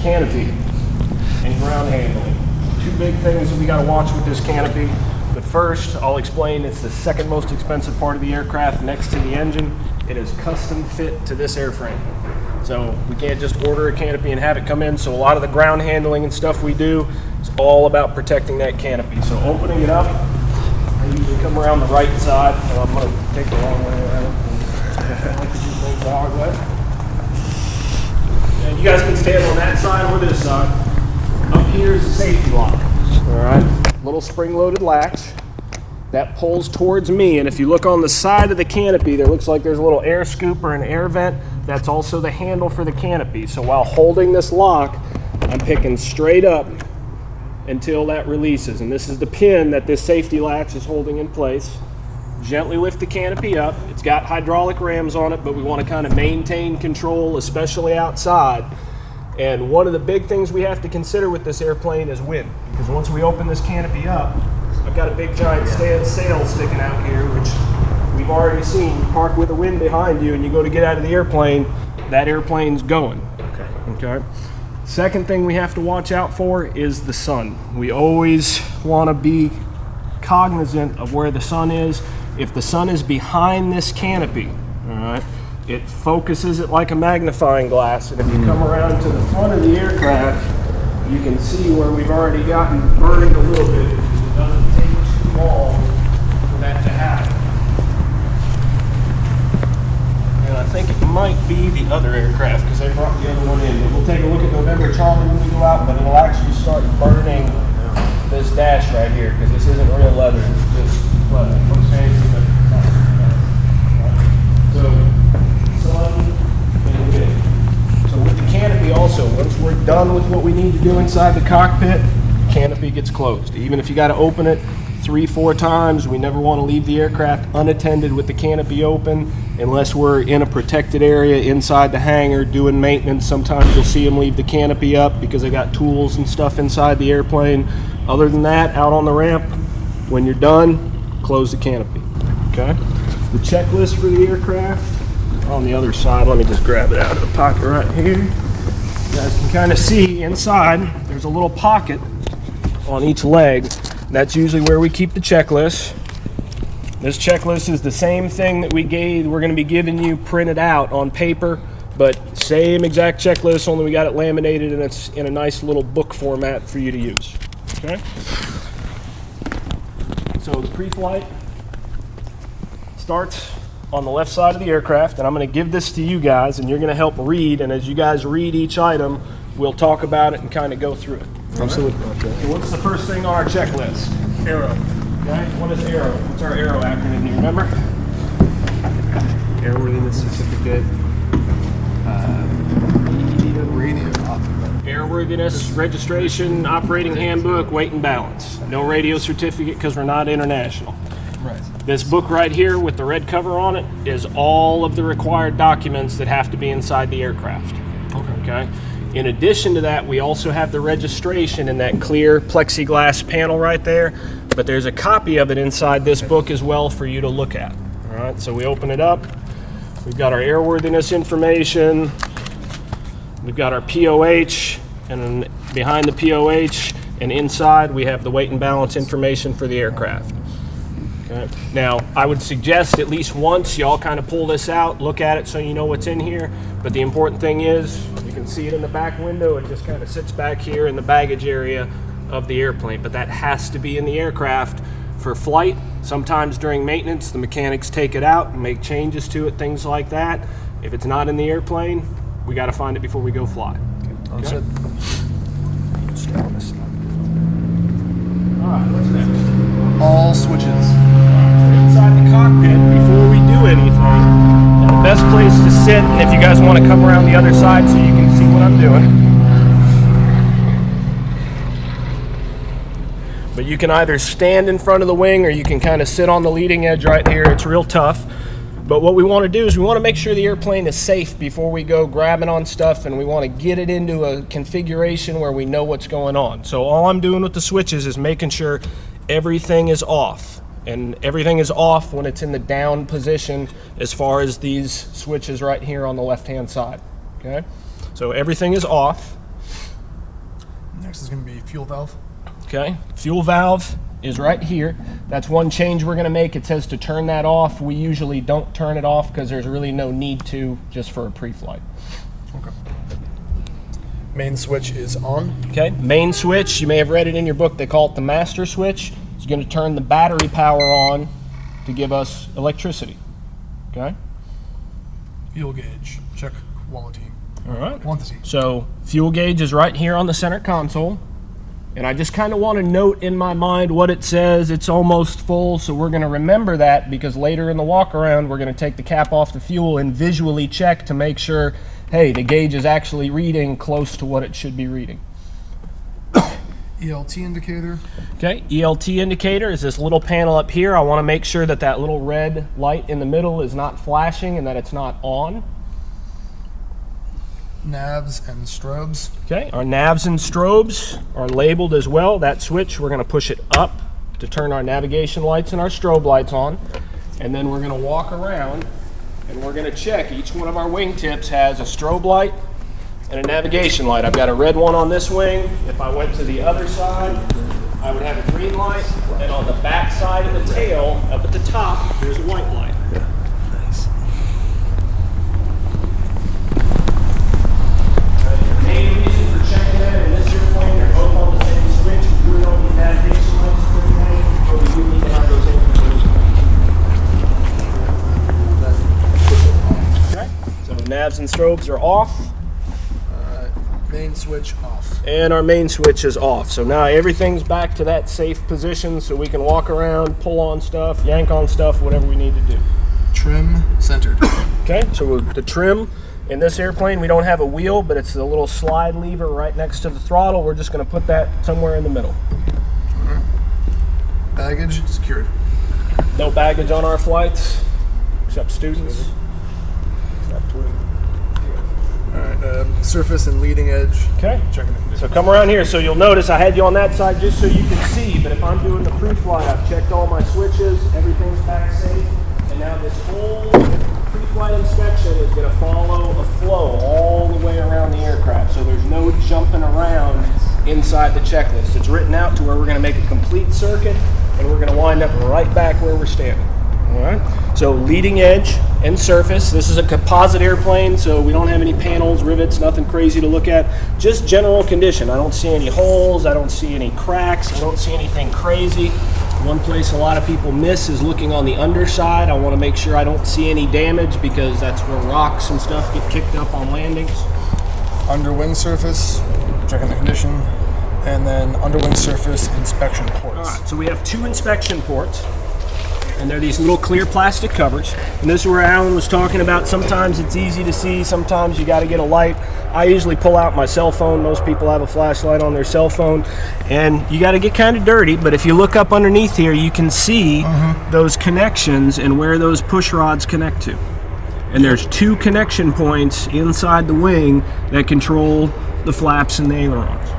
canopy and ground handling. Two big things that we got to watch with this canopy. But first, I'll explain it's the second most expensive part of the aircraft next to the engine. It is custom fit to this airframe. So we can't just order a canopy and have it come in. So a lot of the ground handling and stuff we do is all about protecting that canopy. So opening it up, I usually come around the right side. So I'm going to take the long way around. I like to do things the hard way. And you guys can stand on that side or this side. Up here is a safety lock. All right, little spring-loaded latch that pulls towards me, and if you look on the side of the canopy, there looks like there's a little air scoop or an air vent. That's also the handle for the canopy. So while holding this lock, I'm picking straight up until that releases, and this is the pin that this safety latch is holding in place. Gently lift the canopy up. It's got hydraulic rams on it, but we want to kind of maintain control, especially outside. And one of the big things we have to consider with this airplane is wind, because once we open this canopy up, I've got a big giant sail sticking out here, which we've already seen. You park with the wind behind you and you go to get out of the airplane, that airplane's going. Okay. Second thing we have to watch out for is the sun. We always want to be cognizant of where the sun is. If the sun is behind this canopy, all right, it focuses it like a magnifying glass, and if you come around to the front of the aircraft, you can see where we've already gotten burned a little bit. It doesn't take too long for that to happen. And I think it might be the other aircraft because they brought the other one in. But we'll take a look at November Charlie when we go out, but it'll actually start burning this dash right here because this isn't real leather. It's just leather. It looks fancy, but it's not. So, sun and wind. So with the canopy also, once we're done with what we need to do inside the cockpit, the canopy gets closed. Even if you got to open it 3-4 times, we never want to leave the aircraft unattended with the canopy open unless we're in a protected area inside the hangar doing maintenance. Sometimes you'll see them leave the canopy up because they got tools and stuff inside the airplane. Other than that, out on the ramp, when you're done, close the canopy. Okay? The checklist for the aircraft on the other side, let me just grab it out of the pocket right here. You guys can kind of see inside there's a little pocket on each leg. That's usually where we keep the checklist. This checklist is the same thing that we're going to be giving you printed out on paper, but same exact checklist, only we got it laminated and it's in a nice little book format for you to use. Okay? So the pre-flight starts on the left side of the aircraft, and I'm going to give this to you guys, and you're going to help read, and as you guys read each item, we'll talk about it and kind of go through it. Absolutely. So what's the first thing on our checklist? Aero. Okay, what is Aero? What's our Aero acronym? Do you remember? Airworthiness certificate. Radio. Airworthiness, registration, operating handbook, weight and balance. No radio certificate because we're not international. Right. This book right here with the red cover on it is all of the required documents that have to be inside the aircraft. Okay. In addition to that, we also have the registration in that clear plexiglass panel right there, but there's a copy of it inside this book as well for you to look at. All right, so we open it up. We've got our airworthiness information. We've got our POH, and then behind the POH and inside we have the weight and balance information for the aircraft. Okay. Now, I would suggest at least once y'all kind of pull this out, look at it so you know what's in here, but the important thing is, you can see it in the back window, it just kind of sits back here in the baggage area of the airplane, but that has to be in the aircraft for flight. Sometimes during maintenance, the mechanics take it out and make changes to it, things like that. If it's not in the airplane, we got to find it before we go fly. Okay. All right, what's next? All switches. Inside the cockpit, before we do anything, the best place to sit, and if you guys want to come around the other side so you can see what I'm doing. But you can either stand in front of the wing or you can kind of sit on the leading edge right here. It's real tough. But what we want to do is we want to make sure the airplane is safe before we go grabbing on stuff, and we want to get it into a configuration where we know what's going on. So all I'm doing with the switches is making sure everything is off. And everything is off when it's in the down position as far as these switches right here on the left-hand side. Okay? So everything is off. Next is going to be fuel valve. Okay, fuel valve is right here. That's one change we're going to make. It says to turn that off. We usually don't turn it off because there's really no need to, just for a pre-flight. Okay. Main switch is on. Okay, main switch, you may have read it in your book, they call it the master switch. It's going to turn the battery power on to give us electricity. Okay? Fuel gauge. Check quality. All right. Quantity. So fuel gauge is right here on the center console. And I just kind of want to note in my mind what it says. It's almost full, so we're going to remember that because later in the walk around, we're going to take the cap off the fuel and visually check to make sure, hey, the gauge is actually reading close to what it should be reading. ELT indicator. Okay, ELT indicator is this little panel up here. I want to make sure that that little red light in the middle is not flashing and that it's not on. Navs and strobes. Okay, our navs and strobes are labeled as well. That switch, we're going to push it up to turn our navigation lights and our strobe lights on. And then we're going to walk around and we're going to check. Each one of our wingtips has a strobe light and a navigation light. I've got a red one on this wing. If I went to the other side, I would have a green light. And on the back side of the tail, up at the top, there's a white light. Nice. Main reason for checking that in this airplane, they're both on the same switch. We really don't need navigation lights for anything, but we do need to have those in. Okay, so navs and strobes are off. Main switch off. And our main switch is off. So now everything's back to that safe position so we can walk around, pull on stuff, yank on stuff, whatever we need to do. Trim centered. Okay, so the trim in this airplane, we don't have a wheel, but it's the little slide lever right next to the throttle. We're just going to put that somewhere in the middle. Alright. Baggage secured. No baggage on our flights, except students. Alright, surface and leading edge. Okay, Checking the condition. so come around here. So you'll notice I had you on that side just so you can see, but if I'm doing the pre-flight, I've checked all my switches, everything's back safe, and now this whole pre-flight inspection is going to follow a flow all the way around the aircraft. So there's no jumping around inside the checklist. It's written out to where we're going to make a complete circuit, and we're going to wind up right back where we're standing. All right. So leading edge and surface. This is a composite airplane, so we don't have any panels, rivets, nothing crazy to look at. Just general condition. I don't see any holes. I don't see any cracks. I don't see anything crazy. One place a lot of people miss is looking on the underside. I want to make sure I don't see any damage because that's where rocks and stuff get kicked up on landings. Underwing surface, checking the condition, and then underwing surface inspection ports. All right, so we have two inspection ports, and they're these little clear plastic covers. And this is where Alan was talking about sometimes it's easy to see, sometimes you got to get a light. I usually pull out my cell phone. Most people have a flashlight on their cell phone, and you got to get kind of dirty, but if you look up underneath here, you can see those connections and where those push rods connect to. And there's two connection points inside the wing that control the flaps and the ailerons.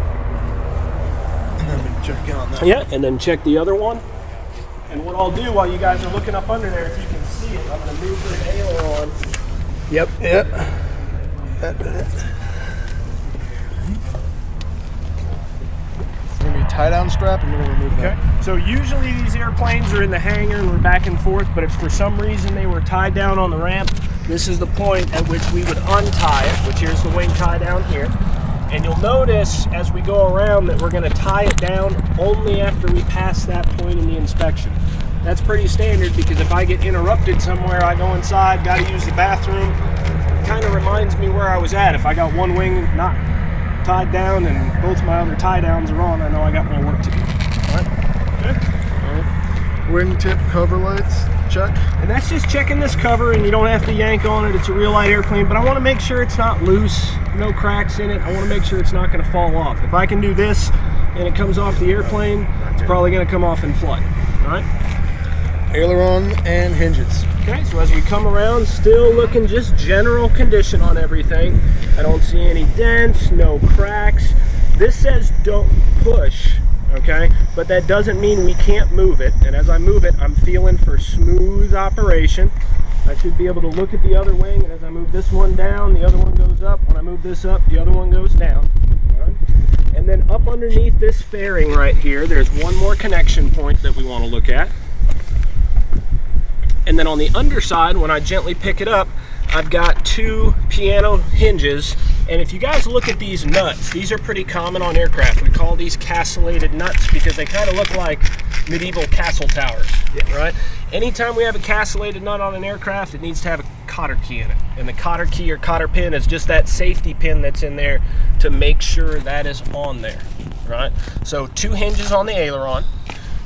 And then we check in on that. Yeah, and then check the other one. And what I'll do while you guys are looking up under there, if you can see it, I'm going to move this aileron. Yep. It's going to be tie down strap, and we're going to remove that. Okay. So usually these airplanes are in the hangar and we're back and forth, but if for some reason they were tied down on the ramp, this is the point at which we would untie it, which here's the wing tie down here. And you'll notice as we go around that we're going to tie it down only after we pass that point in the inspection. That's pretty standard because if I get interrupted somewhere, I go inside, got to use the bathroom. It kind of reminds me where I was at. If I got one wing not tied down and both my other tie downs are on, I know I got more work to do. All right? Good? All right. Wingtip cover lights, check. And that's just checking this cover, and you don't have to yank on it. It's a real light airplane, but I want to make sure it's not loose, no cracks in it. I want to make sure it's not going to fall off. If I can do this and it comes off the airplane, it's probably going to come off in flight. All right? Aileron and hinges. Okay, so as we come around, still looking just general condition on everything. I don't see any dents, no cracks. This says don't push. Okay, but that doesn't mean we can't move it, and as I move it, I'm feeling for smooth operation. I should be able to look at the other wing, and as I move this one down, the other one goes up. When I move this up, the other one goes down. All right? And then up underneath this fairing right here, there's one more connection point that we want to look at. And then on the underside, when I gently pick it up, I've got two piano hinges. And if you guys look at these nuts, these are pretty common on aircraft. We call these castellated nuts because they kind of look like medieval castle towers, right? Anytime we have a castellated nut on an aircraft, it needs to have a cotter key in it. And the cotter key or cotter pin is just that safety pin that's in there to make sure that is on there, right? So two hinges on the aileron,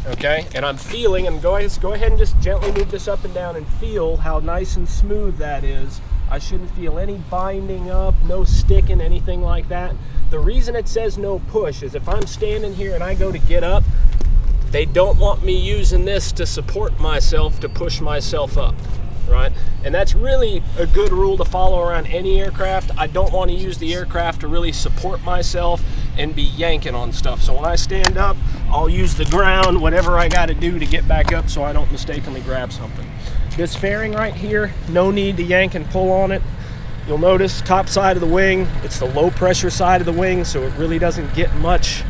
okay? And I'm feeling, and go ahead and just gently move this up and down and feel how nice and smooth that is. I shouldn't feel any binding up, no sticking, anything like that. The reason it says no push is if I'm standing here and I go to get up, they don't want me using this to support myself, to push myself up, right? And that's really a good rule to follow around any aircraft. I don't want to use the aircraft to really support myself and be yanking on stuff. So when I stand up, I'll use the ground, whatever I got to do to get back up so I don't mistakenly grab something. This fairing right here, no need to yank and pull on it. You'll notice top side of the wing, it's the low pressure side of the wing, so it really doesn't get much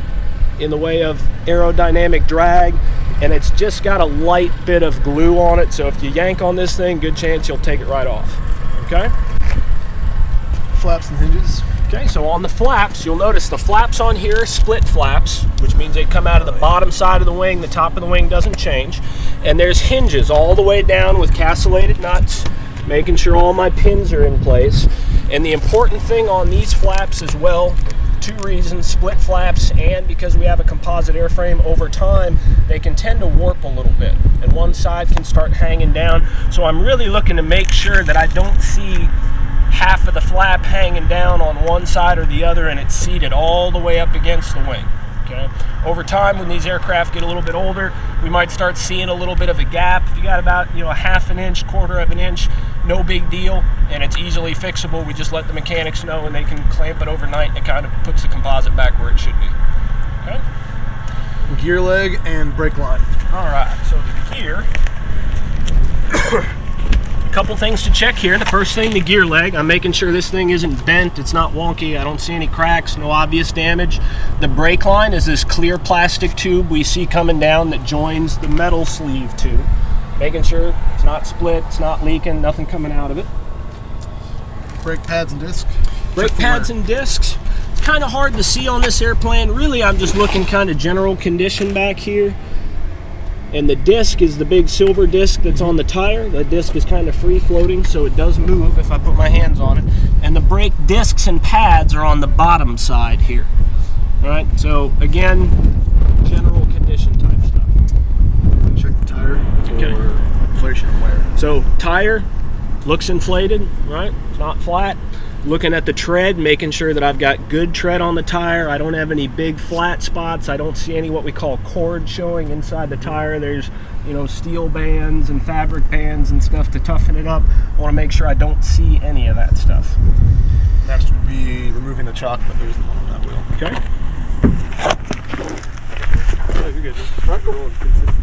in the way of aerodynamic drag, and it's just got a light bit of glue on it, so if you yank on this thing, good chance you'll take it right off, okay? Flaps and hinges. Okay, so on the flaps, you'll notice the flaps on here are split flaps, which means they come out of the bottom side of the wing, the top of the wing doesn't change, and there's hinges all the way down with castellated nuts, making sure all my pins are in place. And the important thing on these flaps as well, two reasons, split flaps and because we have a composite airframe, over time they can tend to warp a little bit and one side can start hanging down. So I'm really looking to make sure that I don't see half of the flap hanging down on one side or the other and it's seated all the way up against the wing. Okay. Over time, when these aircraft get a little bit older, we might start seeing a little bit of a gap. If you got about a half an inch, quarter of an inch, no big deal, and it's easily fixable. We just let the mechanics know and they can clamp it overnight and it kind of puts the composite back where it should be. Okay. Gear leg and brake line. All right, so the gear. Couple things to check here. The first thing, the gear leg. I'm making sure this thing isn't bent, it's not wonky, I don't see any cracks, no obvious damage. The brake line is this clear plastic tube we see coming down that joins the metal sleeve tube. Making sure it's not split, it's not leaking, nothing coming out of it. Brake pads and discs. Brake pads and discs. It's kind of hard to see on this airplane. Really, I'm just looking kind of general condition back here. And the disc is the big silver disc that's on the tire. The disc is kind of free floating, so it does move if I put my hands on it. And the brake discs and pads are on the bottom side here. All right, so again, general condition type stuff. Check the tire for inflation and wear. So tire looks inflated, right? It's not flat. Looking at the tread, making sure that I've got good tread on the tire. I don't have any big flat spots. I don't see any what we call cord showing inside the tire. There's, steel bands and fabric bands and stuff to toughen it up. I want to make sure I don't see any of that stuff. Next would be removing the chock that there's on that wheel. Okay. Oh, you're good. Consistency.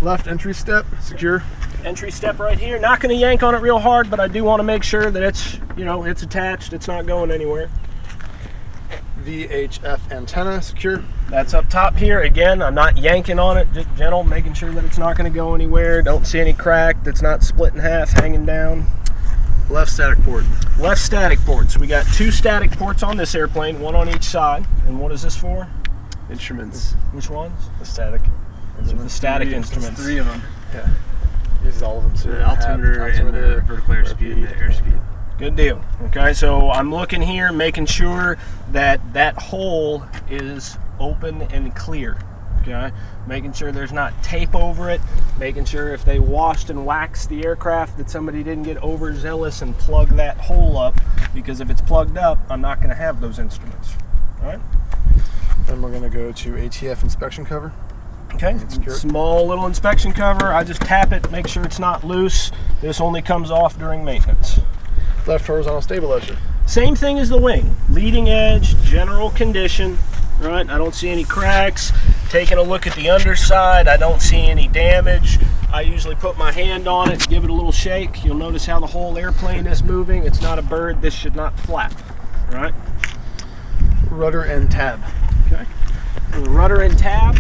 Left entry step, secure. Entry step right here. Not going to yank on it real hard, but I do want to make sure that it's, it's attached. It's not going anywhere. VHF antenna, secure. That's up top here. Again, I'm not yanking on it, just gentle, making sure that it's not going to go anywhere. Don't see any crack, that's not split in half, hanging down. Left static port. Left static port. So we got two static ports on this airplane, one on each side. And what is this for? Instruments. Which ones? The static. The static instruments. Three of them. Yeah. Uses all of them. So the altimeter and the vertical airspeed and the airspeed. Good deal. Okay, so I'm looking here, making sure that that hole is open and clear. Okay, making sure there's not tape over it, making sure if they washed and waxed the aircraft that somebody didn't get overzealous and plug that hole up, because if it's plugged up, I'm not going to have those instruments. All right. Then we're going to go to ATF inspection cover. Okay, small little inspection cover. I just tap it, make sure it's not loose. This only comes off during maintenance. Left horizontal stabilizer. Same thing as the wing. Leading edge, general condition, right? I don't see any cracks. Taking a look at the underside, I don't see any damage. I usually put my hand on it, give it a little shake. You'll notice how the whole airplane is moving. It's not a bird. This should not flap. All right. Rudder and tab. Okay. So the rudder and tab,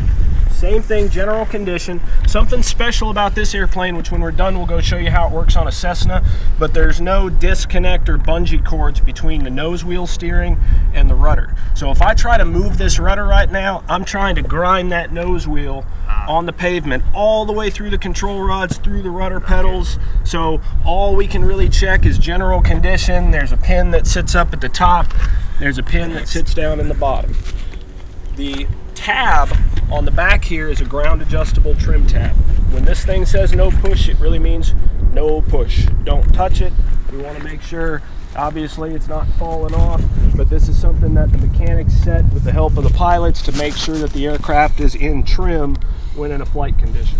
same thing, general condition. Something special about this airplane, which when we're done we'll go show you how it works on a Cessna, but there's no disconnect or bungee cords between the nose wheel steering and the rudder. So if I try to move this rudder right now, I'm trying to grind that nose wheel on the pavement all the way through the control rods, through the rudder pedals. So all we can really check is general condition. There's a pin that sits up at the top. There's a pin that sits down in the bottom. The tab on the back here is a ground adjustable trim tab. When this thing says no push, it really means no push. Don't touch it. We want to make sure, obviously, it's not falling off, but this is something that the mechanics set with the help of the pilots to make sure that the aircraft is in trim when in a flight condition.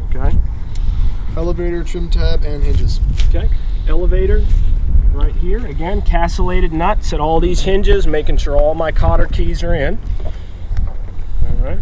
Okay? Elevator, trim tab, and hinges. Okay, elevator right here. Again, castellated nuts at all these hinges, making sure all my cotter keys are in. All right.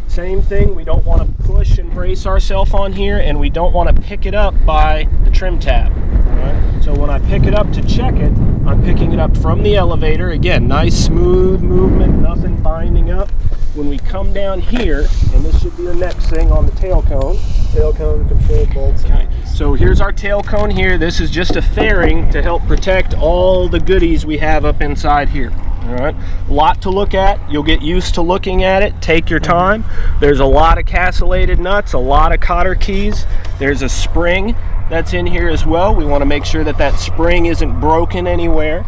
Same thing, we don't want to push and brace ourselves on here, and we don't want to pick it up by the trim tab. All right. So when I pick it up to check it, I'm picking it up from the elevator. Again, nice smooth movement, nothing binding up. When we come down here, and this should be the next thing on the tail cone. Tail cone, control bolts. Okay. So here's our tail cone here. This is just a fairing to help protect all the goodies we have up inside here. All right, a lot to look at. You'll get used to looking at it. Take your time. There's a lot of castellated nuts, a lot of cotter keys. There's a spring that's in here as well. We want to make sure that that spring isn't broken anywhere.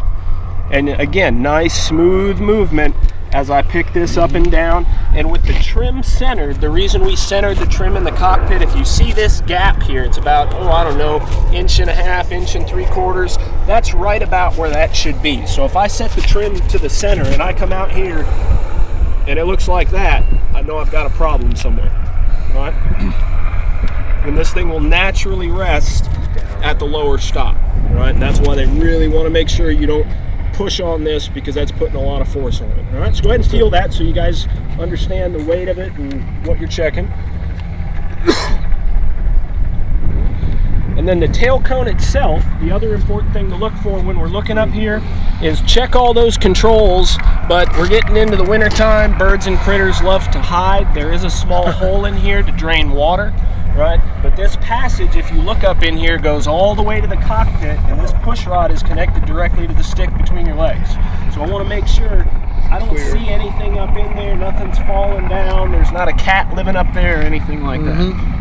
And again, nice smooth movement as I pick this up and down. And with the trim centered, the reason we centered the trim in the cockpit, if you see this gap here, it's about, oh, I don't know, 1.5 inches, 1 3/4 inches. That's right about where that should be. So if I set the trim to the center and I come out here and it looks like that, I know I've got a problem somewhere. All right? And this thing will naturally rest at the lower stop. All right? And that's why they really want to make sure you don't push on this, because that's putting a lot of force on it. All right, so go ahead and feel that so you guys understand the weight of it and what you're checking. And then the tail cone itself, the other important thing to look for when we're looking up here is check all those controls, but we're getting into the winter time. Birds and critters love to hide. There is a small hole in here to drain water, right? But this passage, if you look up in here, goes all the way to the cockpit, and this push rod is connected directly to the stick between your legs. So I want to make sure I don't see anything up in there, nothing's falling down, there's not a cat living up there or anything like that.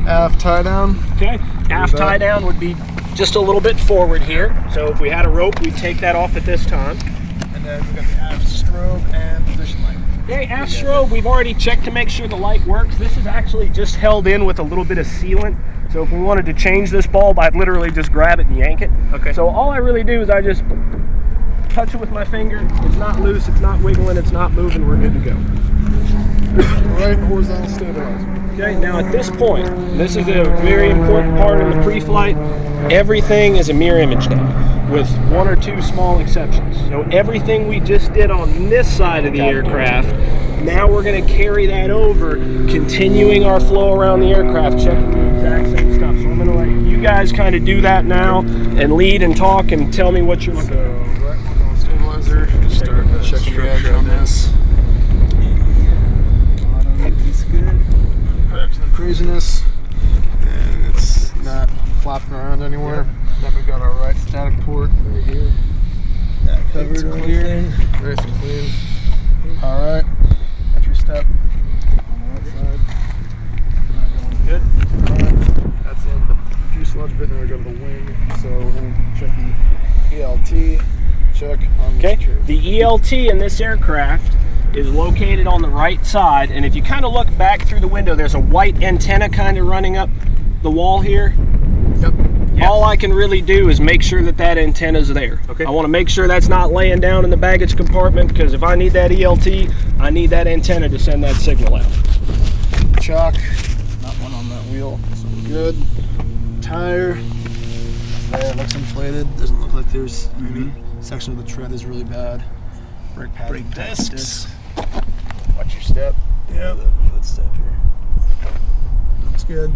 Aft tie down. Okay, aft tie down would be just a little bit forward here. So if we had a rope, we'd take that off at this time. And then we got the aft strobe and position light. Okay, aft strobe, we've already checked to make sure the light works. This is actually just held in with a little bit of sealant. So if we wanted to change this bulb, I'd literally just grab it and yank it. Okay. So all I really do is I just touch it with my finger. It's not loose, it's not wiggling, it's not moving, we're good to go. Right horizontal stabilizer. Okay, now at this point, this is a very important part in the pre-flight, everything is a mirror image now, with 1 or 2 small exceptions. So everything we just did on this side of the aircraft, now we're going to carry that over, continuing our flow around the aircraft, checking the exact same stuff. So I'm going to let you guys kind of do that now, and lead and talk and tell me what you're looking at. Right horizontal stabilizer, just start checking the edge on this. Perhaps no craziness, and it's not flopping around anywhere. Then we got our right static port right here. That covered clear, nice and clean. All right, entry step on the right side. Not going good. All right, that's in the fuselage bit. Now we go to the wing. So we're gonna check the ELT. Check on the tree. The ELT in this aircraft is located on the right side, and if you kind of look back through the window, there's a white antenna kind of running up the wall here. Yep. Yes. All I can really do is make sure that that antenna is there. Okay. I want to make sure that's not laying down in the baggage compartment, because if I need that ELT, I need that antenna to send that signal out. Chock, not one on that wheel, so we're good. Tire, there, it looks inflated. Doesn't look like there's any section of the tread is really bad. Brake pads, brake discs. Watch your step. Yeah, the footstep here. Looks good.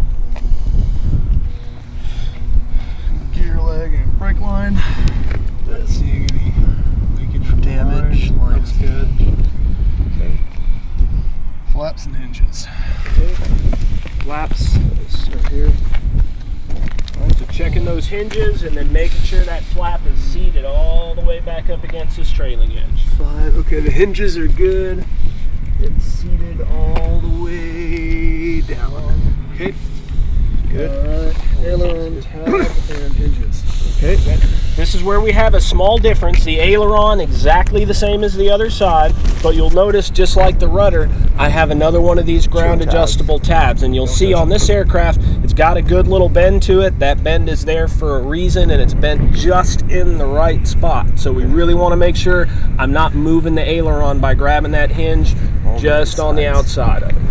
Gear leg and brake line. Not seeing flaps and hinges. Okay. Flaps right here. All right, so checking those hinges and then making sure that flap is seated all the way back up against this trailing edge. Fine. Okay, the hinges are good. It's seated all the way down. Okay. Good. All right. Aileron, tab, And hinges. okay. This is where we have a small difference. The aileron exactly the same as the other side, but you'll notice just like the rudder, I have another one of these ground adjustable tabs, and you'll see on this aircraft, it's got a good little bend to it. That bend is there for a reason, and it's bent just in the right spot. So we really want to make sure I'm not moving the aileron by grabbing that hinge just on the outside of it. All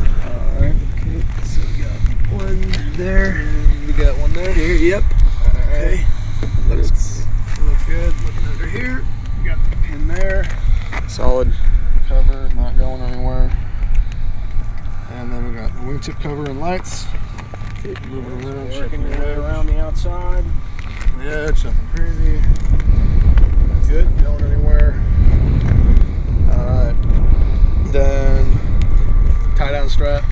right. Okay. So we got one there. We got one there. Here. Yep. All right. Okay. Looks good. Looking under here. We got the pin there. Solid cover, not going anywhere. And then we got the wingtip cover and lights. Keep moving around, Working your way around the outside. the edge, nothing crazy. That's good. Not going anywhere. Alright. Then tie down strap.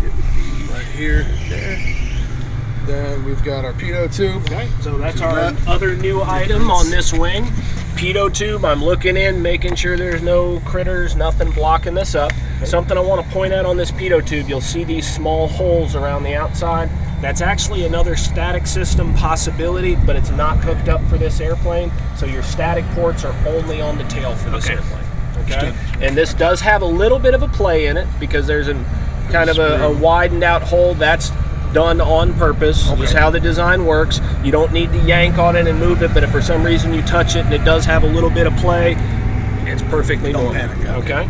It would be right here. There. Then we've got our pitot tube. Okay, so that's our other new item on this wing. Pitot tube, I'm looking in, making sure there's no critters, nothing blocking this up. Okay. Something I want to point out on this pitot tube, you'll see these small holes around the outside. That's actually another static system possibility, but it's not hooked up for this airplane. So your static ports are only on the tail for this airplane. Okay, and this does have a little bit of a play in it because there's a kind of a widened out hole. That's done on purpose. Just how the design works. You don't need to yank on it and move it, but if for some reason you touch it and it does have a little bit of play, it's perfectly normal. Okay.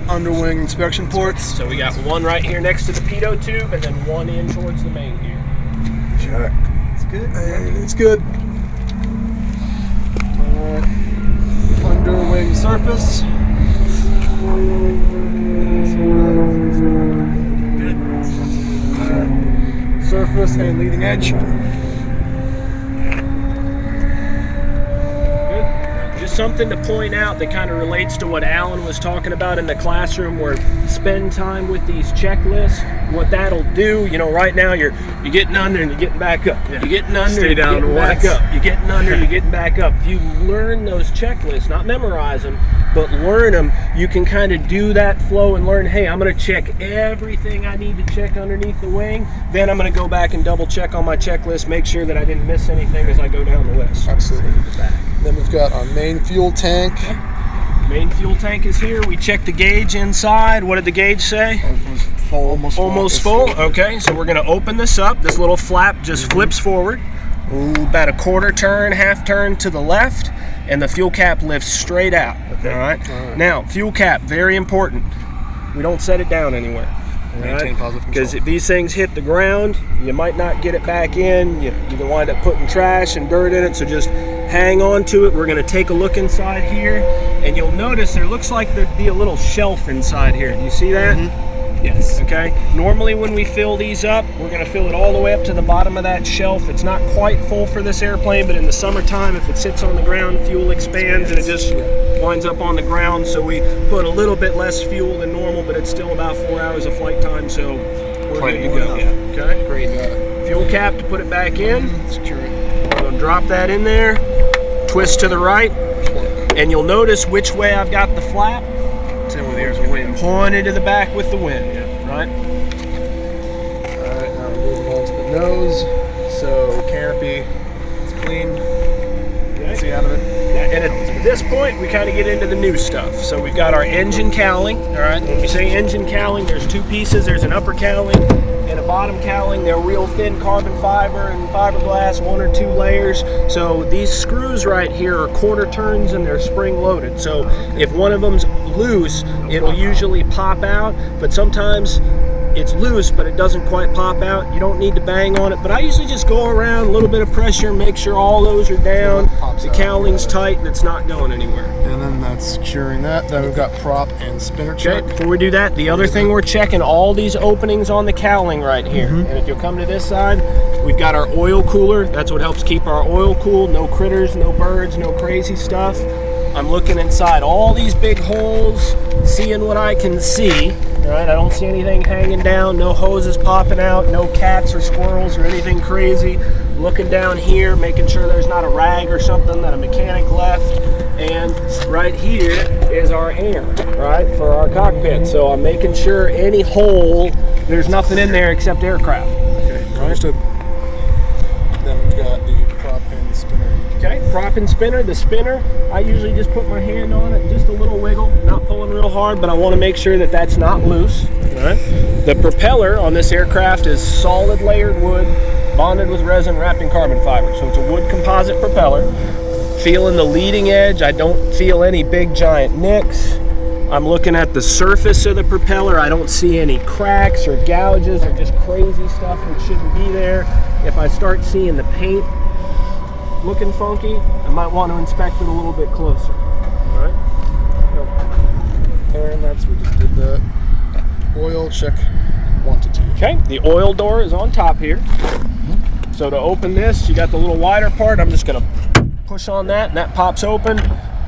Underwing inspection ports. So we got one right here next to the pitot tube, and then one in towards the main gear. Check. It's good. And it's good. Underwing surface. Surface and leading edge. Good. Just something to point out that kind of relates to what Alan was talking about in the classroom, where spend time with these checklists. What that'll do, you know, right now you're getting under and you're getting back up. Yeah. You're getting under, Stay you're down getting once. back up. You're getting under, you're getting back up. If you learn those checklists, not memorize them, but learn them, you can kind of do that flow and learn, hey, I'm going to check everything I need to check underneath the wing. Then I'm going to go back and double check on my checklist, make sure that I didn't miss anything as I go down the list. Absolutely. Then we've got our main fuel tank. Main fuel tank is here. We checked the gauge inside. What did the gauge say? Almost full. Okay, so we're going to open this up. This little flap just flips forward. About a quarter turn, half turn to the left, and the fuel cap lifts straight out. Okay. All right. Now, fuel cap, very important. We don't set it down anywhere. Maintain positive control. Because if these things hit the ground, you might not get it back in. You can wind up putting trash and dirt in it, so just hang on to it. We're going to take a look inside here, and you'll notice there looks like there'd be a little shelf inside here. Do you see that? Mm-hmm. Yes. Okay. Normally when we fill these up, we're going to fill it all the way up to the bottom of that shelf. It's not quite full for this airplane, but in the summertime, if it sits on the ground, fuel expands and it just winds up on the ground. So we put a little bit less fuel than normal, but it's still about 4 hours of flight time, so we're good to go. Okay. Great. Fuel cap to put it back in. Secure it. We're going to drop that in there. Twist to the right, and you'll notice which way I've got the flap. Same with ears and wind. Pointed to the back with the wind, right? Alright, now we're moving on to the nose. So, canopy is clean. See out of it. And at this point, we kind of get into the new stuff. So we've got our engine cowling, all right? When we say engine cowling, there's two pieces. There's an upper cowling and a bottom cowling. They're real thin carbon fiber and fiberglass, 1 or 2 layers. So these screws right here are quarter turns and they're spring loaded. So if one of them's loose, it'll usually pop out, but sometimes it's loose, but it doesn't quite pop out. You don't need to bang on it, but I usually just go around, a little bit of pressure, make sure all those are down, the cowling's tight, and it's not going anywhere. And then that's securing that. Then we've got prop and spinner check. Okay, before we do that, the other thing we're checking, all these openings on the cowling right here. And if you'll come to this side, we've got our oil cooler. That's what helps keep our oil cool. No critters, no birds, no crazy stuff. I'm looking inside all these big holes, seeing what I can see. All right, I don't see anything hanging down, no hoses popping out, no cats or squirrels or anything crazy. Looking down here, making sure there's not a rag or something that a mechanic left. And right here is our air, right, for our cockpit. So I'm making sure any hole, there's nothing in there except aircraft. Okay, understood. Then we've got the prop and spinner. Okay, prop and spinner. The spinner, I usually just put my hand on it, just a little wiggle, not pulling real hard, but I want to make sure that that's not loose. All right. The propeller on this aircraft is solid layered wood, bonded with resin wrapped in carbon fiber. So it's a wood composite propeller. Feeling the leading edge, I don't feel any big giant nicks. I'm looking at the surface of the propeller. I don't see any cracks or gouges or just crazy stuff that shouldn't be there. If I start seeing the paint looking funky, I might want to inspect it a little bit closer. All right. And we just did that. Oil check quantity. Okay, the oil door is on top here. So to open this, you got the little wider part. I'm just going to push on that, and that pops open.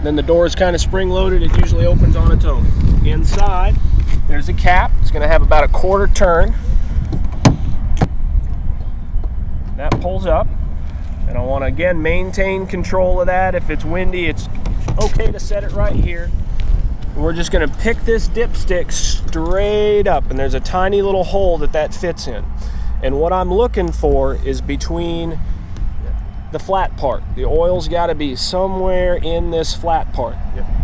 Then the door is kind of spring loaded. It usually opens on its own. Inside, there's a cap. It's going to have about a quarter turn. That pulls up. And I want to, again, maintain control of that. If it's windy, it's okay to set it right here. And we're just going to pick this dipstick straight up. And there's a tiny little hole that fits in. And what I'm looking for is between the flat part. The oil's got to be somewhere in this flat part.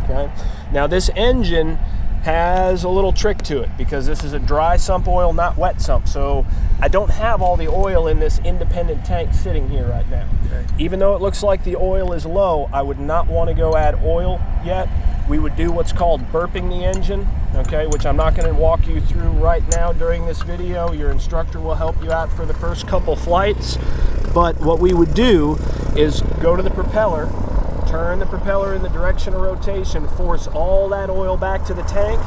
Okay. Now this engine has a little trick to it because this is a dry sump oil, not wet sump. So I don't have all the oil in this independent tank sitting here right now. Okay. Even though it looks like the oil is low, I would not want to go add oil yet. We would do what's called burping the engine, okay, which I'm not going to walk you through right now during this video. Your instructor will help you out for the first couple flights. But what we would do is go to the propeller, turn the propeller in the direction of rotation, force all that oil back to the tank,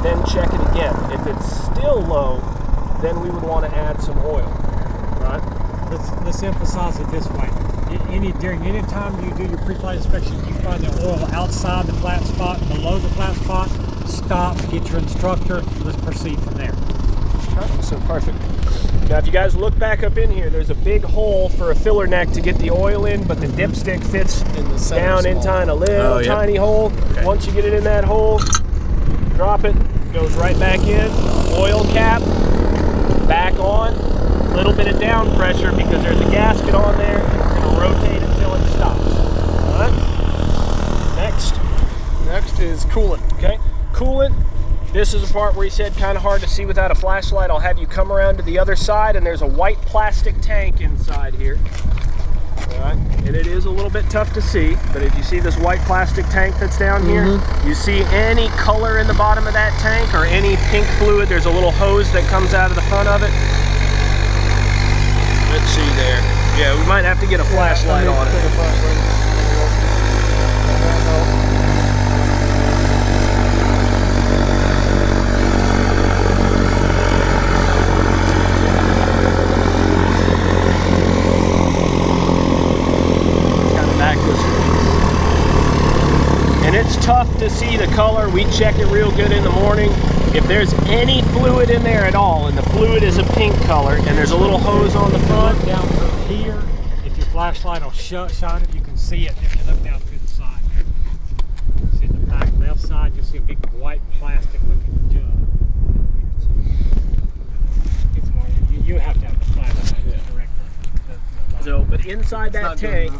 then check it again. If it's still low, then we would want to add some oil, right? Let's emphasize it this way. During any time you do your pre-flight inspection, you find the oil outside the flat spot, below the flat spot, stop, get your instructor, let's proceed from there. Okay, so perfect. Now if you guys look back up in here, there's a big hole for a filler neck to get the oil in, but the dipstick fits in the down inside a little tiny hole. Okay. Once you get it in that hole, drop it, goes right back in, oil cap, back on, a little bit of down pressure because there's a gasket on there. It'll rotate until it stops. All right. Next is coolant. Okay, coolant. This is a part where he said kind of hard to see without a flashlight. I'll have you come around to the other side, and there's a white plastic tank inside here. All right, and it is a little bit tough to see, but if you see this white plastic tank that's down here, you see any color in the bottom of that tank or any pink fluid, there's a little hose that comes out of the front of it. Let's see there. Yeah, we might have to get a flashlight on it. And it's tough to see the color. We check it real good in the morning. If there's any fluid in there at all, and the fluid is a pink color, and there's a little hose on the front. Down from here, if your flashlight will shine it, you can see it if you look down through the side. See the back left side, you'll see a big white plastic looking jug. It's more, you have to have the flashlight direct the So, but inside that tank,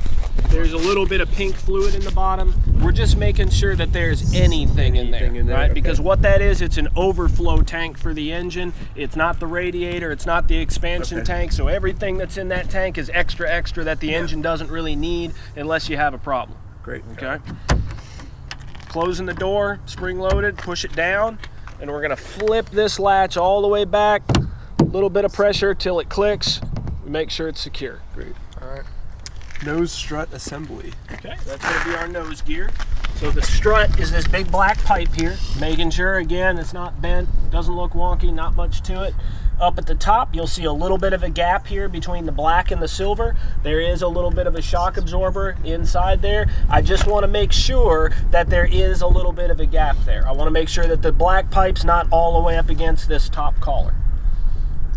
there's a little bit of pink fluid in the bottom. We're just making sure that there's anything in there, right? Okay. Because what that is, it's an overflow tank for the engine. It's not the radiator, it's not the expansion tank, so everything that's in that tank is extra that the engine doesn't really need unless you have a problem. Great. Okay. Closing the door, spring loaded, push it down, and we're gonna flip this latch all the way back, a little bit of pressure till it clicks. We make sure it's secure. Great. All right. Nose strut assembly. Okay, that's going to be our nose gear. So the strut is this big black pipe here, making sure, again, it's not bent, doesn't look wonky, not much to it. Up at the top, you'll see a little bit of a gap here between the black and the silver. There is a little bit of a shock absorber inside there. I just want to make sure that there is a little bit of a gap there. I want to make sure that the black pipe's not all the way up against this top collar.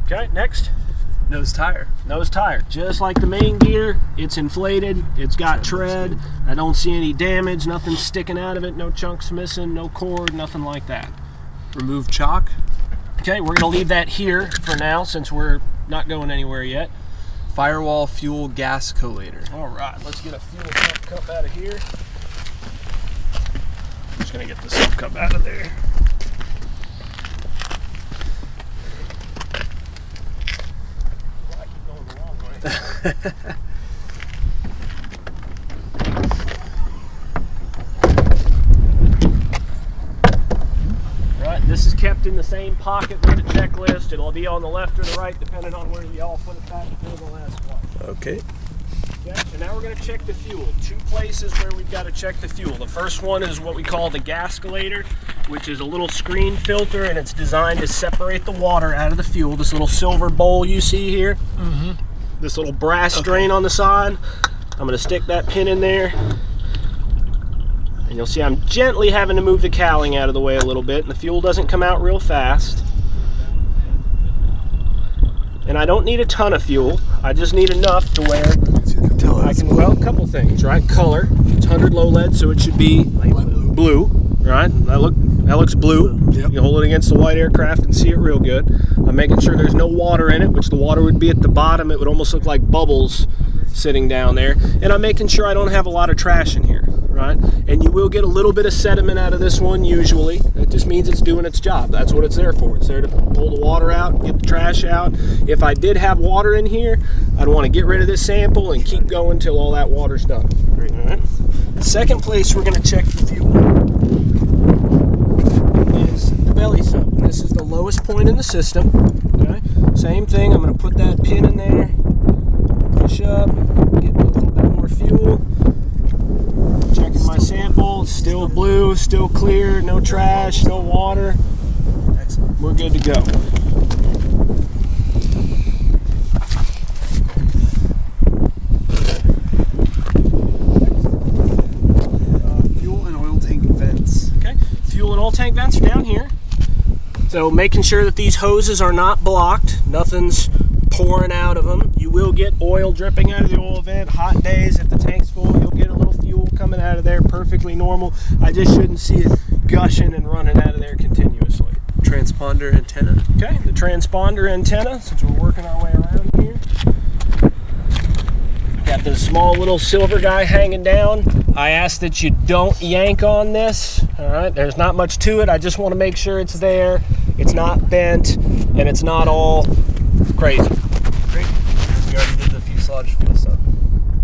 Okay, next. Nose tire. Nose tire, just like the main gear, it's inflated, it's got tread. I don't see any damage, nothing sticking out of it, no chunks missing, no cord, nothing like that. Remove chock. Okay, we're gonna leave that here for now since we're not going anywhere yet. Firewall fuel gas collator. All right, let's get a fuel pump cup out of here. Just gonna get the sub cup out of there. I keep going the wrong way. Right, this is kept in the same pocket with the checklist. It'll be on the left or the right, depending on where y'all put it back in the last one. Okay. Okay, so now we're going to check the fuel. Two places where we've got to check the fuel. The first one is what we call the gascolator, which is a little screen filter, and it's designed to separate the water out of the fuel. This little silver bowl you see here, this little brass drain on the side. I'm going to stick that pin in there. And you'll see I'm gently having to move the cowling out of the way a little bit, and the fuel doesn't come out real fast. And I don't need a ton of fuel. I just need enough to where I can, well, a couple things, right? Color, it's 100 low lead, so it should be blue, right? That looks blue. Yep. You hold it against the white aircraft and see it real good. I'm making sure there's no water in it, which the water would be at the bottom. It would almost look like bubbles sitting down there. And I'm making sure I don't have a lot of trash in here, right? And you will get a little bit of sediment out of this one usually. That just means it's doing its job. That's what it's there for. It's there to pull the water out, get the trash out. If I did have water in here, I'd want to get rid of this sample and keep going till all that water's done. Great. All right. Second place we're going to check the fuel is the belly sub. This is the lowest point in the system. Okay. Same thing. I'm going to put that pin in there. Push up, get me a little bit more fuel. Checking my sample, still blue, still clear, no trash, no water. Excellent. We're good to go. Fuel and oil tank vents. Okay, fuel and oil tank vents are down here. So making sure that these hoses are not blocked, nothing's pouring out of them. You will get oil dripping out of the oil vent. Hot days, if the tank's full, you'll get a little fuel coming out of there, perfectly normal. I just shouldn't see it gushing and running out of there continuously. Transponder antenna. Okay, the transponder antenna, since we're working our way around here. Got this small little silver guy hanging down. I ask that you don't yank on this. All right, there's not much to it. I just want to make sure it's there, it's not bent, and it's not all crazy. Great. We already did the fuselage fuel sub.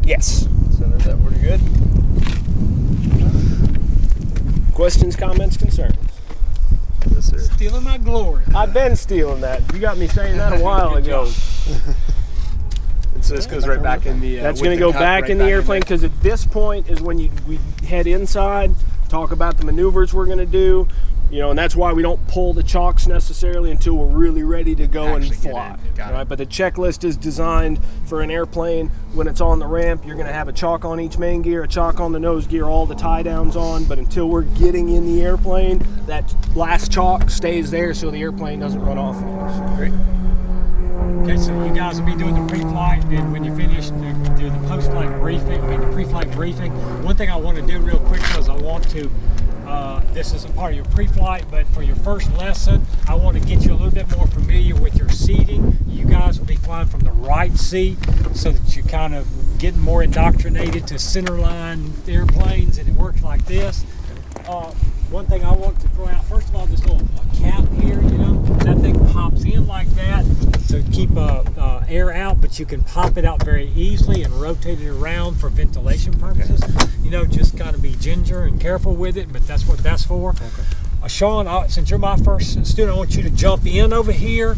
Yes. So is that pretty good? Questions, comments, concerns? Yes, sir. Stealing my glory. I've been stealing that. You got me saying that a while ago. So this goes right back in the. That's going to go back in the airplane, because at this point is when we head inside, talk about the maneuvers we're going to do, you know, and that's why we don't pull the chocks necessarily until we're really ready to go and fly. Right? But the checklist is designed for an airplane. When it's on the ramp, you're going to have a chock on each main gear, a chock on the nose gear, all the tie downs on. But until we're getting in the airplane, that last chock stays there so the airplane doesn't run off of us. Great. Okay, so you guys will be doing the pre-flight, and when you finish, do the post-flight briefing, the pre-flight briefing. One thing I want to do real quick is I want to, this isn't part of your pre-flight, but for your first lesson, I want to get you a little bit more familiar with your seating. You guys will be flying from the right seat so that you're kind of getting more indoctrinated to centerline airplanes, and it works like this. One thing I want to throw out, first of all, this little cap here, you know, that thing pops in like that to keep air out, but you can pop it out very easily and rotate it around for ventilation purposes. Okay. You know, just kind of be ginger and careful with it, but that's what that's for. Okay. Sean, since you're my first student, I want you to jump in over here,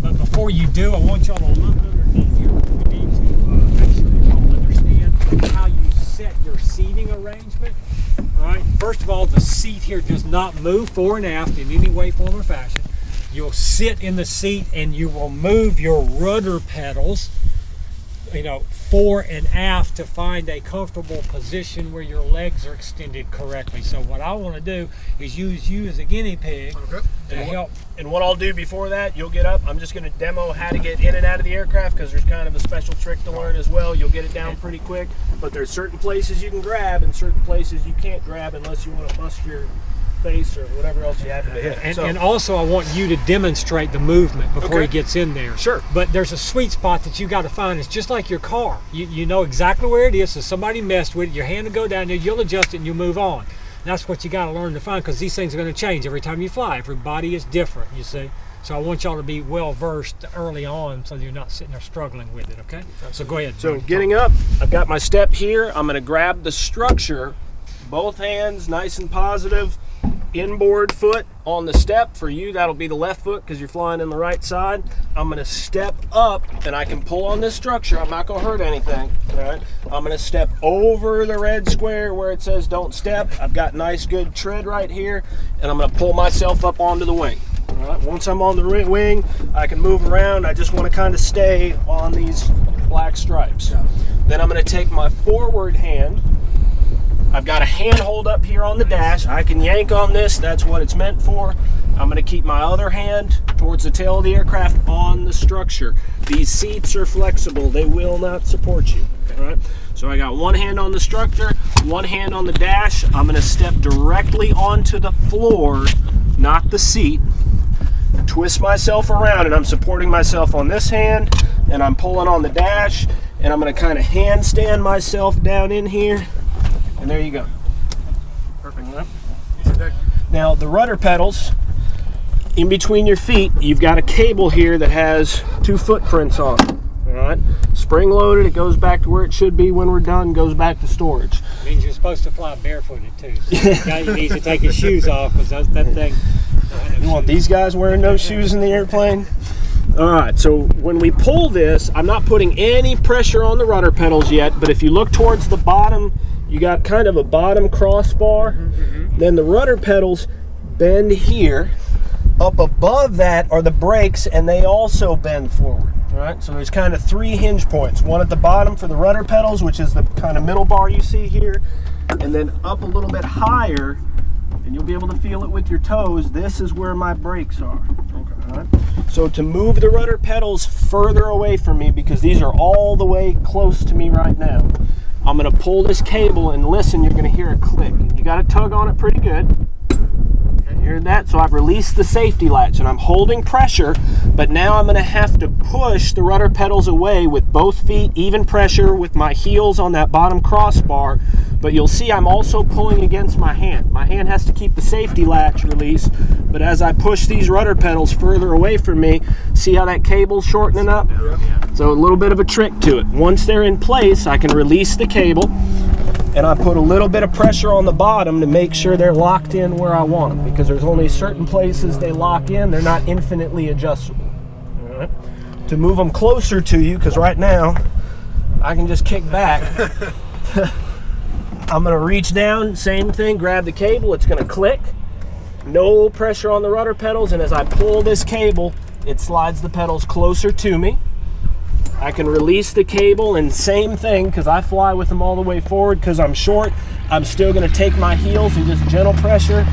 but before you do, I want y'all to look underneath here. We need to make sure that y'all understand how you set your seating arrangement. All right. First of all, the seat here does not move fore and aft in any way, form, or fashion. You'll sit in the seat and you will move your rudder pedals, fore and aft to find a comfortable position where your legs are extended correctly. So what I want to do is use you as a guinea pig to help. And what I'll do before that, you'll get up. I'm just going to demo how to get in and out of the aircraft because there's kind of a special trick to learn as well. You'll get it down pretty quick, but there's certain places you can grab and certain places you can't grab unless you want to bust your face or whatever else you happen to hit. And also I want you to demonstrate the movement before he gets in there. Sure. But there's a sweet spot that you got to find. It's just like your car. You know exactly where it is, so somebody messed with it, your hand will go down there, you'll adjust it and you'll move on. That's what you got to learn to find because these things are going to change every time you fly. Everybody is different, you see. So I want y'all to be well versed early on so you're not sitting there struggling with it, okay? So go ahead. So getting up, I've got my step here. I'm going to grab the structure, both hands nice and positive. Inboard foot on the step. For you, that'll be the left foot because you're flying in the right side. I'm going to step up and I can pull on this structure. I'm not going to hurt anything. All right. I'm going to step over the red square where it says don't step. I've got nice good tread right here and I'm going to pull myself up onto the wing. All right. Once I'm on the wing, I can move around. I just want to kind of stay on these black stripes. Then I'm going to take my forward hand. I've got a handhold up here on the dash. I can yank on this. That's what it's meant for. I'm going to keep my other hand towards the tail of the aircraft on the structure. These seats are flexible. They will not support you. All right. So I got one hand on the structure, one hand on the dash. I'm going to step directly onto the floor, not the seat. Twist myself around and I'm supporting myself on this hand and I'm pulling on the dash and I'm going to kind of handstand myself down in here. And there you go. Perfect. Now the rudder pedals, in between your feet, you've got a cable here that has 2 footprints on it. All right, spring loaded. It goes back to where it should be when we're done. Goes back to storage. Means you're supposed to fly barefooted too. So the guy needs to take his shoes off because that thing. You want these guys wearing no shoes in the airplane? All right, so when we pull this, I'm not putting any pressure on the rudder pedals yet, but if you look towards the bottom, you got kind of a bottom crossbar. Then the rudder pedals bend here. Up above that are the brakes, and they also bend forward. All right, so there's kind of 3 hinge points. One at the bottom for the rudder pedals, which is the kind of middle bar you see here, and then up a little bit higher, and you'll be able to feel it with your toes. This is where my brakes are. All right. So to move the rudder pedals further away from me, because these are all the way close to me right now, I'm going to pull this cable and listen, you're going to hear a click. You got to tug on it pretty good. Okay, hear that? So I've released the safety latch and I'm holding pressure, but now I'm going to have to push the rudder pedals away with both feet, even pressure with my heels on that bottom crossbar. But you'll see I'm also pulling against my hand. My hand has to keep the safety latch released, but as I push these rudder pedals further away from me, see how that cable's shortening up? So a little bit of a trick to it. Once they're in place, I can release the cable, and I put a little bit of pressure on the bottom to make sure they're locked in where I want them, because there's only certain places they lock in. They're not infinitely adjustable. All right? To move them closer to you, because right now, I can just kick back. I'm going to reach down, same thing, grab the cable, it's going to click. No pressure on the rudder pedals, and as I pull this cable, it slides the pedals closer to me. I can release the cable, and same thing, because I fly with them all the way forward, because I'm short, I'm still going to take my heels and just gentle pressure.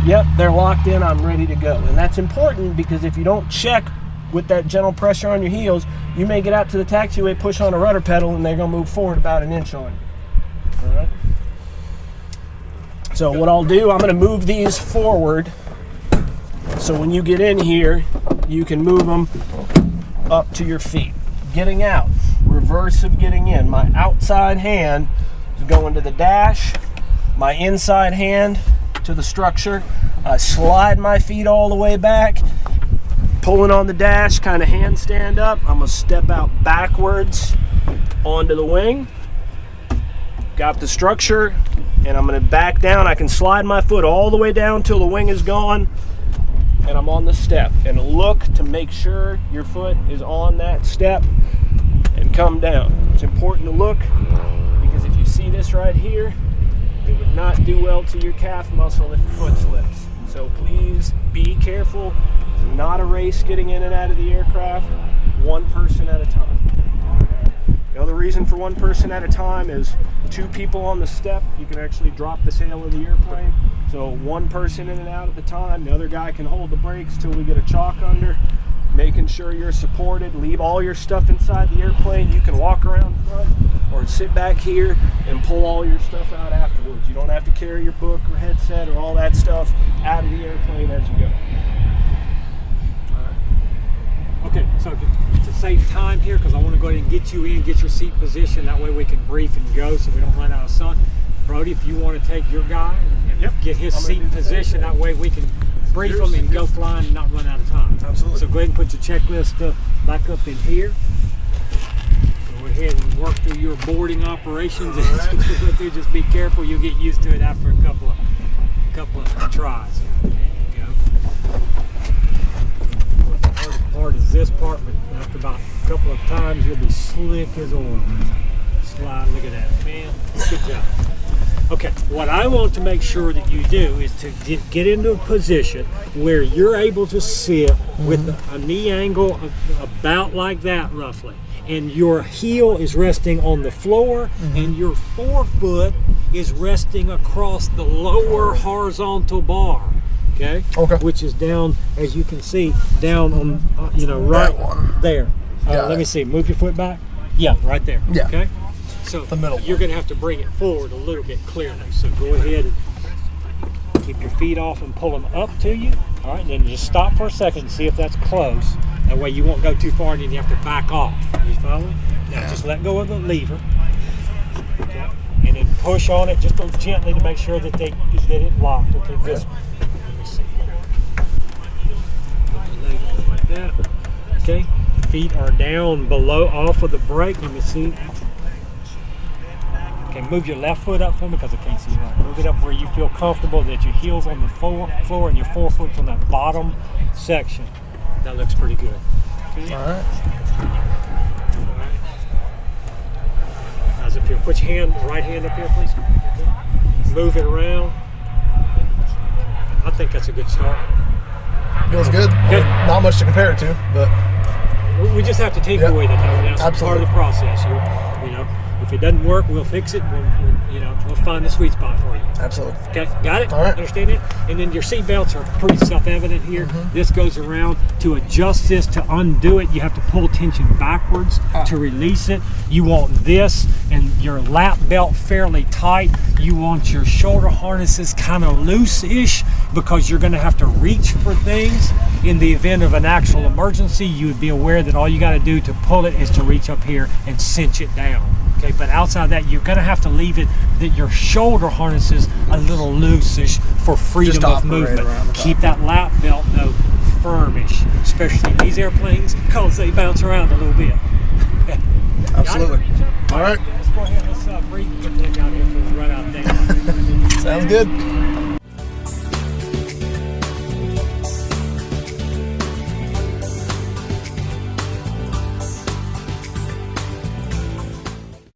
Yep, they're locked in, I'm ready to go. And that's important, because if you don't check with that gentle pressure on your heels, you may get out to the taxiway, push on a rudder pedal, and they're going to move forward about 1 inch on you. All right. So what I'll do, I'm going to move these forward, so when you get in here, you can move them up to your feet. Getting out, reverse of getting in. My outside hand is going to the dash, my inside hand to the structure. I slide my feet all the way back, pulling on the dash, kind of handstand up. I'm going to step out backwards onto the wing. Got the structure, and I'm going to back down. I can slide my foot all the way down till the wing is gone, and I'm on the step. And look to make sure your foot is on that step and come down. It's important to look, because if you see this right here, it would not do well to your calf muscle if your foot slips. So please be careful. It's not a race getting in and out of the aircraft, one person at a time. The other reason for one person at a time is 2 people on the step. You can actually drop the sail of the airplane. So one person in and out at the time. The other guy can hold the brakes till we get a chalk under, making sure you're supported. Leave all your stuff inside the airplane. You can walk around front or sit back here and pull all your stuff out afterwards. You don't have to carry your book or headset or all that stuff out of the airplane as you go. Okay, so to save time here, because I want to go ahead and get you in, get your seat position. That way we can brief and go so we don't run out of sun. Brody, if you want to take your guy and get his seat position, that way we can brief him and go flying and not run out of time. Absolutely. So go ahead and put your checklist back up in here. Go ahead and work through your boarding operations. And just be careful. You'll get used to it after a couple of tries. There you go. The hardest part is this part, but after about a couple of times, you'll be slick as oil. Slide. Look at that, man. Good job. Okay, what I want to make sure that you do is to get into a position where you're able to sit with a knee angle of about like that roughly, and your heel is resting on the floor and your forefoot is resting across the lower horizontal bar, okay? Which is down, as you can see, down on, right there. Let me see, move your foot back. Yeah, right there, okay? So the middle you're going to have to bring it forward a little bit clearly. So go ahead and keep your feet off and pull them up to you. All right, and then just stop for a second and see if that's close. That way you won't go too far and then you have to back off. You follow? Now just let go of the lever. Okay. And then push on it just gently to make sure that it locked. Okay, good. Let me see. Put the leg up like that. Okay. Feet are down below off of the brake. Let me see. Okay, move your left foot up for me because I can't see you right. Move it up where you feel comfortable that your heel's on the floor and your forefoot's on that bottom section. That looks pretty good. Okay. All right. As if you put your right hand up here, please. Okay. Move it around. I think that's a good start. Feels good. Good. Not much to compare it to, but we just have to take away the time. That's part of Absolutely. the process. If it doesn't work, we'll fix it. We'll find the sweet spot for you. absolutely. Okay, got it? All right. Understand it? And then your seat belts are pretty self-evident here. This goes around. To adjust this, to undo it, you have to pull tension backwards to release it. You want this and your lap belt fairly tight. You want your shoulder harnesses kind of loose-ish because you're going to have to reach for things. In the event of an actual emergency, you would be aware that all you got to do to pull it is to reach up here and cinch it down. Okay, but outside of that, you're going to have to leave it that your shoulder harness is a little loose-ish for freedom Just of operate movement. around the top. Keep that lap belt, though, firmish, especially in these airplanes because they bounce around a little bit. Absolutely. All right. Let's go ahead. Let's breathe. Put the thing out here before we run out of daylight. Sounds good.